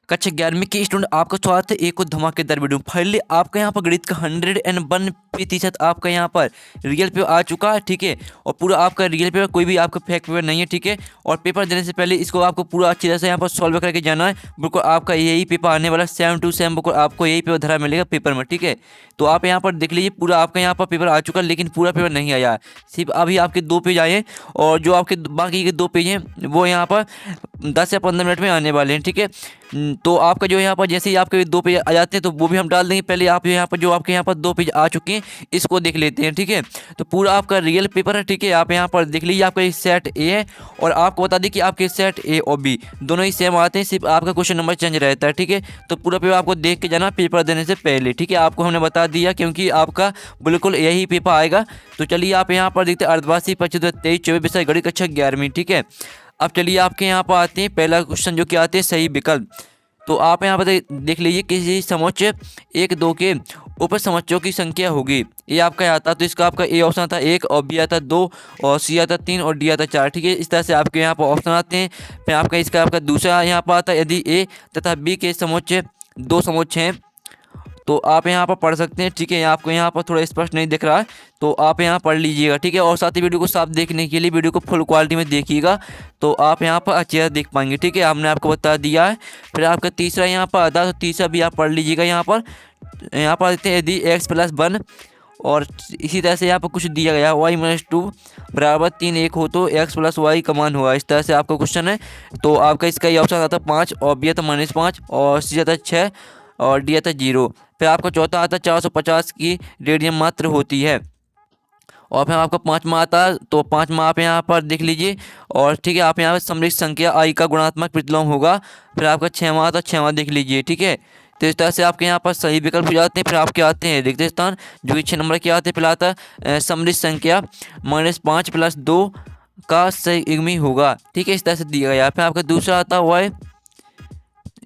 कक्षा 11वीं के स्टूडेंट आपका स्वागत है एक और धमाकेदार वीडियो। फाइनली आपका यहाँ पर गणित का 101% आपका यहाँ पर रियल पेपर आ चुका है, ठीक है। और पूरा आपका रियल पेपर, कोई भी आपका फेक पेपर नहीं है, ठीक है। और पेपर देने से पहले इसको आपको पूरा अच्छी तरह से यहाँ पर सॉल्व करके जाना है। बिल्कुल आपका यही पेपर आने वाला सेम टू सेम, बिल्कुल आपको यही पेपर धरा मिलेगा पेपर में, ठीक है। तो आप यहाँ पर देख लीजिए, पूरा आपका यहाँ पर पेपर आ चुका है, लेकिन पूरा पेपर नहीं आया है। सिर्फ अभी आपके 2 पेज आए हैं और जो आपके बाकी के 2 पेज हैं वो यहाँ पर 10 या 15 मिनट में आने वाले हैं, ठीक है। तो आपका जो यहाँ पर जैसे ही आपके 2 पेज आ जाते हैं तो वो भी हम डाल देंगे। पहले आप यहाँ पर जो आपके यहाँ पर 2 पेज आ चुके हैं इसको देख लेते हैं, ठीक है। तो पूरा आपका रियल पेपर है, ठीक है। आप यहाँ पर देख लीजिए, आपका सेट ए है और आपको बता दें कि आपके सेट ए और बी दोनों ही सेम आते हैं, सिर्फ आपका क्वेश्चन नंबर चेंज रहता है, ठीक है। तो पूरा पेपर आपको देख के जाना पेपर देने से पहले, ठीक है। आपको हमने बता दिया क्योंकि आपका बिल्कुल यही पेपर आएगा। तो चलिए आप यहाँ पर देखते हैं अर्धवार्षिक 25-23-24 विषय गणित कक्षा 11वीं, ठीक है। अब चलिए आपके यहाँ पर आते हैं पहला क्वेश्चन जो कि आते हैं सही विकल्प। तो आप यहाँ पर देख लीजिए, किसी समुच्च 1, 2 के उप समुच्चों की संख्या होगी। ये आपका आता, तो इसका आपका ए ऑप्शन आता 1 और बी आता 2 और सी आता 3 और डी आता 4, ठीक है। इस तरह से आपके यहाँ पर ऑप्शन आते हैं। फिर आपका इसका आपका दूसरा यहाँ पर आता है, यदि ए तथा बी के समुच्च 2 समुच्च हैं तो आप यहाँ पर पढ़ सकते हैं, ठीक है। आपको यहाँ पर थोड़ा स्पष्ट नहीं दिख रहा है तो आप यहाँ पढ़ लीजिएगा, ठीक है। और साथ ही वीडियो को साफ देखने के लिए वीडियो को फुल क्वालिटी में देखिएगा तो आप यहाँ पर अच्छे से देख पाएंगे, ठीक है। हमने आपको बता दिया है। फिर आपका तीसरा यहाँ पर आता है, तो तीसरा भी आप पढ़ लीजिएगा। यहाँ पर देते हैं यदि x + 1 और इसी तरह से यहाँ पर कुछ दिया गया y - 2 = 3 1 हो तो x + y का मान होगा। इस तरह से आपका क्वेश्चन है। तो आपका इसका ये ऑप्शन आता है 5 और बी आता -5 और सी आता 6 और डी आता 0। फिर आपका चौथा आता 450 की रेडियन मात्र होती है। और फिर आपका 5वां आता है, तो 5वां आप यहाँ पर देख लीजिए। और ठीक है, आप यहाँ पर समृद्ध संख्या i का गुणात्मक प्रतिलोम होगा। फिर आपका 6वां आता, 6वां देख लीजिए, ठीक है। तो इस तरह से आपके यहाँ पर सही विकल्प हो जाते हैं। फिर आपके आते हैं रिक्त स्थान जो कि 6 नंबर के आते हैं। फिर आता है समृद्ध संख्या -5 + 2 का संयुग्मी होगा, ठीक है। इस तरह से दिया गया। फिर आपका दूसरा आता है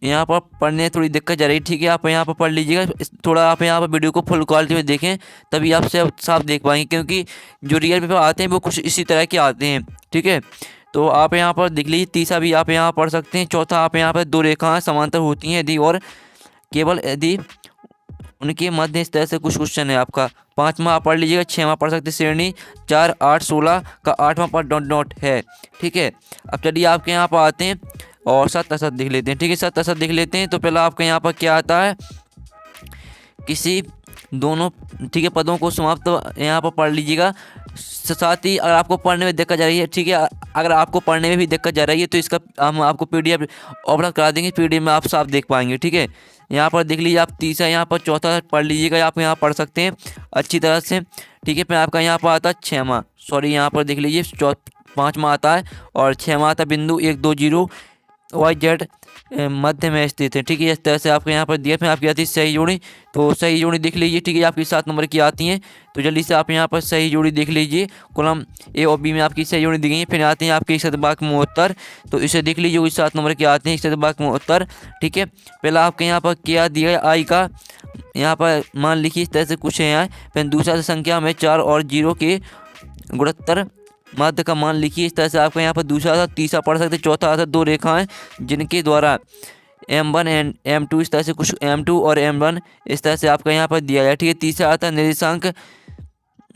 यहाँ पर पढ़ने में थोड़ी दिक्कत जा रही है, ठीक है। आप यहाँ पर पढ़ लीजिएगा थोड़ा, आप यहाँ पर वीडियो को फुल क्वालिटी में देखें तभी आप साफ देख पाएंगे, क्योंकि जो रियल पेपर आते हैं वो कुछ इसी तरह के आते हैं, ठीक है। तो आप यहाँ पर देख लीजिए। तीसरा भी आप यहाँ पढ़ सकते हैं। चौथा आप यहाँ पर 2 रेखाएं समांतर होती हैं यदि और केवल यदि उनके मध्य इस तरह से कुछ क्वेश्चन है आपका। 5वां आप पढ़ लीजिएगा। 6वां पढ़ सकते श्रेणी 4 8 16 का 8वां पर डॉट है, ठीक है। अब चलिए आपके यहाँ पर आते हैं और 7 देख लेते हैं, ठीक है। 7 देख लेते हैं। तो पहला आपका यहाँ पर क्या आता है, किसी दोनों, ठीक है, पदों को समाप्त यहाँ पर पढ़ लीजिएगा। साथ ही अगर आपको पढ़ने में दिक्कत जा रही है, ठीक है, अगर आपको पढ़ने में भी दिक्कत जा रही है तो इसका हम आपको PDF उपलब्ध करा देंगे। PDF में आप साफ देख पाएंगे, ठीक है। यहाँ पर देख लीजिए आप तीसरा, यहाँ पर चौथा पढ़ लीजिएगा, आप यहाँ पढ़ सकते हैं अच्छी तरह से, ठीक है। फिर आपका यहाँ पर आता है 6वां, सॉरी यहाँ पर देख लीजिए 5वां आता है और 6वां आता है बिंदु 1 2 0 YZ मध्य में स्थित है, ठीक है। इस तरह से आपको यहाँ पर दिया। फिर आपकी आती है सही जोड़ी, तो सही जोड़ी देख लीजिए, ठीक है। आपकी 7 नंबर की आती हैं, तो जल्दी से आप यहाँ पर सही जोड़ी देख लीजिए। कॉलम ए और बी में आपकी सही जोड़ी दी गई है। फिर आते हैं आपके शतभाग में उत्तर, तो इसे देख लीजिए, वही 7 नंबर के आते हैं शतभाग में उत्तर, ठीक है। पहला आपके यहाँ पर क्या दिया है, आई का यहाँ पर मान लिखिए, इस तरह से कुछ है यहाँ। फिर दूसरा संख्या में 4 और 0 के गुणोत्तर मध्य का मान लिखिए। इस तरह से आपका यहाँ पर दूसरा था। तीसरा पढ़ सकते, चौथा आता 2 रेखाएं जिनके द्वारा M1 एंड M2, इस तरह से कुछ M2 और M1 इस तरह से आपका यहाँ पर दिया गया, ठीक है। तीसरा आता निर्देशांक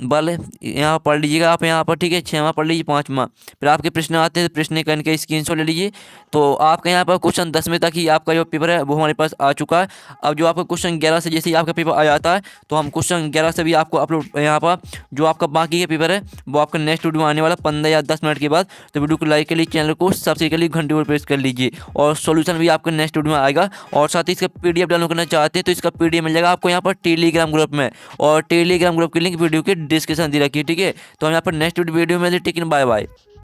बल, यहाँ पढ़ लीजिएगा आप यहाँ पर, ठीक है। 6वां पढ़ लीजिए। 5वां फिर आपके प्रश्न आते हैं, तो प्रश्न करके स्क्रीनशॉट ले लीजिए। तो आपका यहाँ पर क्वेश्चन 10वें तक ही आपका जो पेपर है वो हमारे पास आ चुका है। अब जो आपका क्वेश्चन 11 से जैसे ही आपका पेपर आ जाता है तो हम क्वेश्चन 11 से भी आपको अपलोड, यहाँ पर जो आपका बाकी के पेपर है वो आपका नेक्स्ट वीडियो आने वाला 15 या 10 मिनट के बाद। तो वीडियो को लाइक के लिए, चैनल को सब्सक्राइब के लिए घंटे पर प्रेस कर लीजिए और सोल्यूशन भी आपका नेक्स्ट वीडियो में आएगा। और साथ ही इसका PDF डाउनलोड करना चाहते हैं तो इसका PDF मिल जाएगा आपको यहाँ पर टेलीग्राम ग्रुप में, और टेलीग्राम ग्रुप की लिंक वीडियो के डिस्क्रिप्शन दी रखी है, ठीक है। तो हम यहाँ पर नेक्स्ट वीडियो में, टेकिन बाय बाय।